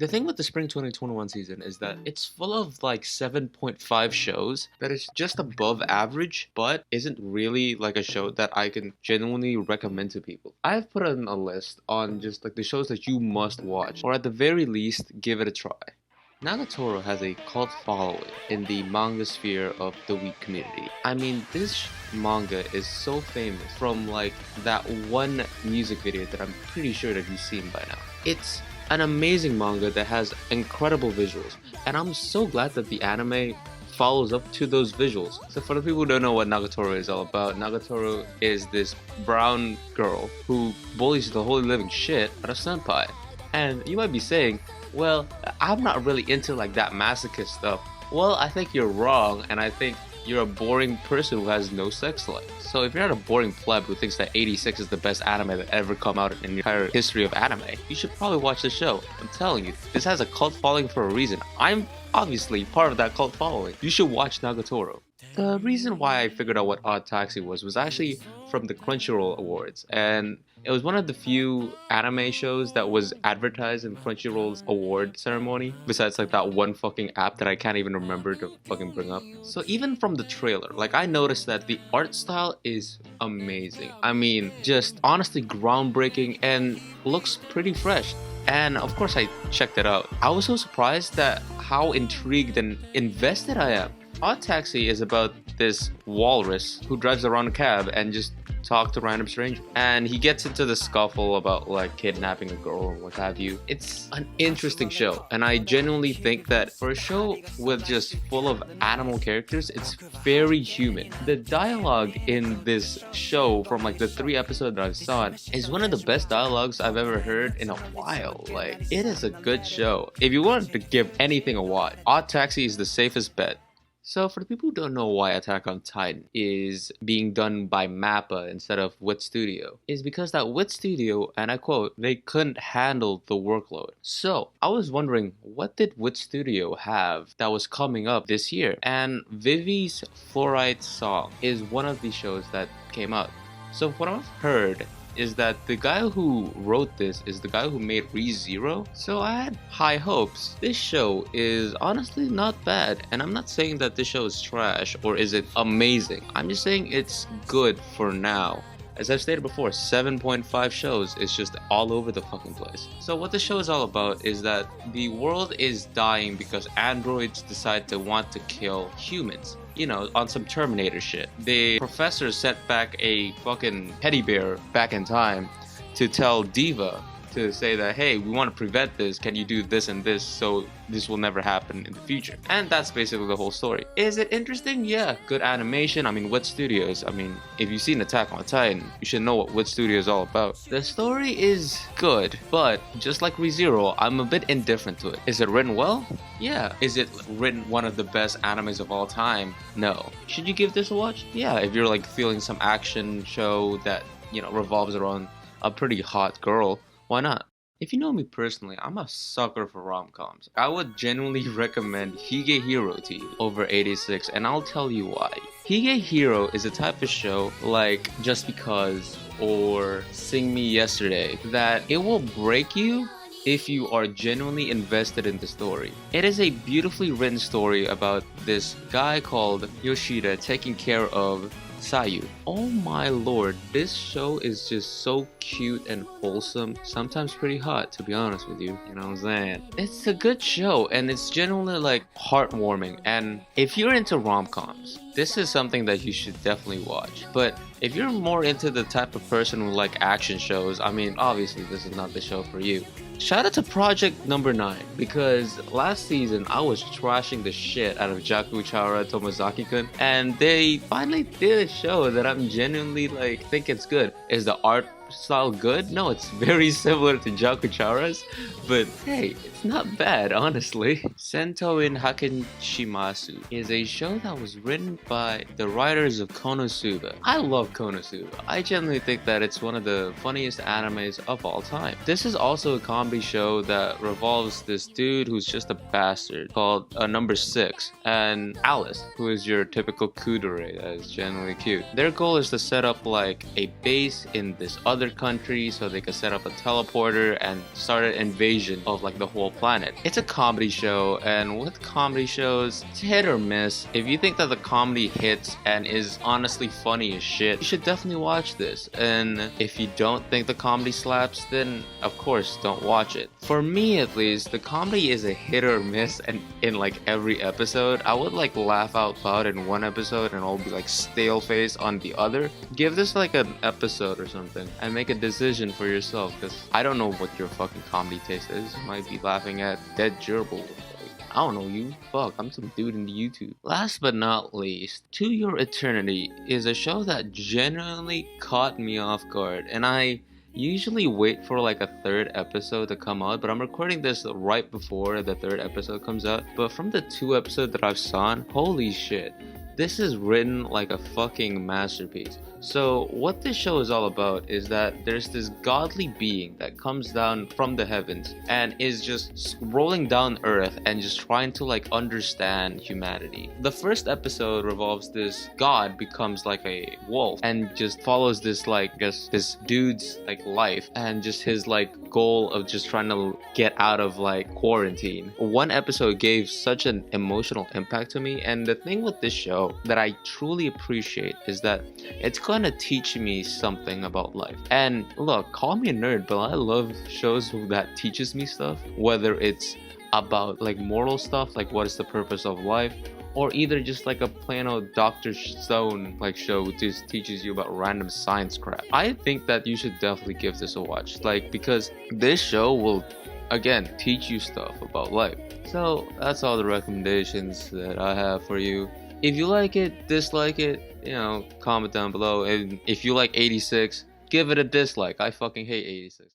The thing with the spring 2021 season is that it's full of like 7.5 shows that is just above average, but isn't really like a show that I can genuinely recommend to people. I've put on a list on just like the shows that you must watch, or at the very least, give it a try. Nagatoro has a cult following in the manga sphere of the weeb community. I mean, this manga is so famous from like that one music video that I'm pretty sure that you've seen by now. It's an amazing manga that has incredible visuals, and I'm so glad that the anime follows up to those visuals. So for the people who don't know what Nagatoro is all about, Nagatoro is this brown girl who bullies the holy living shit out of senpai. And you might be saying, well, I'm not really into like that masochist stuff. Well, I think you're wrong, and I think you're a boring person who has no sex life. So if you're not a boring pleb who thinks that 86 is the best anime that ever come out in the entire history of anime, you should probably watch the show. I'm telling you, this has a cult following for a reason. I'm obviously part of that cult following. You should watch Nagatoro. The reason why I figured out what Odd Taxi was actually from the Crunchyroll Awards, and it was one of the few anime shows that was advertised in Crunchyroll's award ceremony, besides like that one fucking app that I can't even remember to fucking bring up. So even from the trailer, like I noticed that the art style is amazing. I mean, just honestly groundbreaking and looks pretty fresh. And of course I checked it out. I was so surprised that how intrigued and invested I am. Odd Taxi is about this walrus who drives around a cab and just talks to random strangers. And he gets into the scuffle about like kidnapping a girl or what have you. It's an interesting show, and I genuinely think that for a show with just full of animal characters, it's very human. The dialogue in this show from like the 3 episodes that I've saw is one of the best dialogues I've ever heard in a while. Like, it is a good show. If you wanted to give anything a watch, Odd Taxi is the safest bet. So for the people who don't know why Attack on Titan is being done by MAPPA instead of WIT Studio, is because that WIT Studio, and I quote, they couldn't handle the workload. So I was wondering, what did WIT Studio have that was coming up this year? And Vivy's Fluorite song is one of the shows that came out. So what I've heard is that the guy who wrote this is the guy who made Re:Zero, so I had high hopes. This show is honestly not bad, and I'm not saying that this show is trash or is it amazing. I'm just saying it's good for now. As I've stated before, 7.5 shows is just all over the fucking place. So what the show is all about is that the world is dying because androids decide to want to kill humans. You know, on some Terminator shit. The professor sent back a fucking teddy bear back in time to tell Diva to say that, hey, we want to prevent this, can you do this and this so this will never happen in the future? And that's basically the whole story. Is it interesting? Yeah, good animation. I mean, WIT Studios, I mean, if you've seen Attack on Titan, you should know what WIT Studio is all about. The story is good, but just like Re:Zero, I'm a bit indifferent to it. Is it written well? Yeah. Is it written one of the best animes of all time? No. Should you give this a watch? Yeah, if you're like feeling some action show that, you know, revolves around a pretty hot girl, why not? If you know me personally, I'm a sucker for rom-coms. I would genuinely recommend Higehiro to you over 86, and I'll tell you why. Higehiro is a type of show like Just Because or Sing Me Yesterday that it will break you if you are genuinely invested in the story. It is a beautifully written story about this guy called Yoshida taking care of Sayu. Oh my lord, this show is just so cute and wholesome, sometimes pretty hot to be honest with you, you know what I'm saying? It's a good show and it's genuinely like heartwarming, and if you're into rom-coms, this is something that you should definitely watch. But if you're more into the type of person who like action shows, I mean, obviously this is not the show for you. Shout out to Project Number 9, because last season I was trashing the shit out of Jaku Chara Tomozaki-kun, and they finally did a show that I'm genuinely like think it's good. Is the art style good? No, it's very similar to Jaku Chara's, but hey, it's not bad, honestly. Sentouin Hakenshimasu is a show that was written by the writers of Konosuba. I love Konosuba. I genuinely think that it's one of the funniest animes of all time. This is also a comedy show that revolves this dude who's just a bastard called Number 6, and Alice, who is your typical kudere that is genuinely cute. Their goal is to set up like a base in this other other country so they could set up a teleporter and start an invasion of like the whole planet. It's a comedy show, and with comedy shows, it's hit or miss. If you think that the comedy hits and is honestly funny as shit, you should definitely watch this. And if you don't think the comedy slaps, then of course don't watch it. For me at least, the comedy is a hit or miss, and in like every episode, I would like laugh out loud in one episode and I'll be like stale face on the other. Give this like an episode or something and make a decision for yourself, because I don't know what your fucking comedy taste is. You might be laughing at dead gerbil. I don't know you. Fuck, I'm some dude in the YouTube. Last but not least, To Your Eternity is a show that genuinely caught me off guard, and I usually wait for like a third episode to come out, but I'm recording this right before the third episode comes out. But from the 2 episodes that I've seen, holy shit, this is written like a fucking masterpiece. So what this show is all about is that there's this godly being that comes down from the heavens and is just rolling down earth and just trying to like understand humanity. The first episode revolves this god becomes like a wolf and just follows this like this dude's like life and just his like goal of just trying to get out of like quarantine. One episode gave such an emotional impact to me, and the thing with this show that I truly appreciate is that it's gonna teach me something about life. And look, call me a nerd, but I love shows that teaches me stuff, whether it's about like moral stuff, like what is the purpose of life, or either just like a plain old Dr. Stone like show which just teaches you about random science crap. I think that you should definitely give this a watch, like, because this show will again teach you stuff about life. So that's all the recommendations that I have for you. If you like it, dislike it, you know, comment down below. And if you like 86, give it a dislike. I fucking hate 86.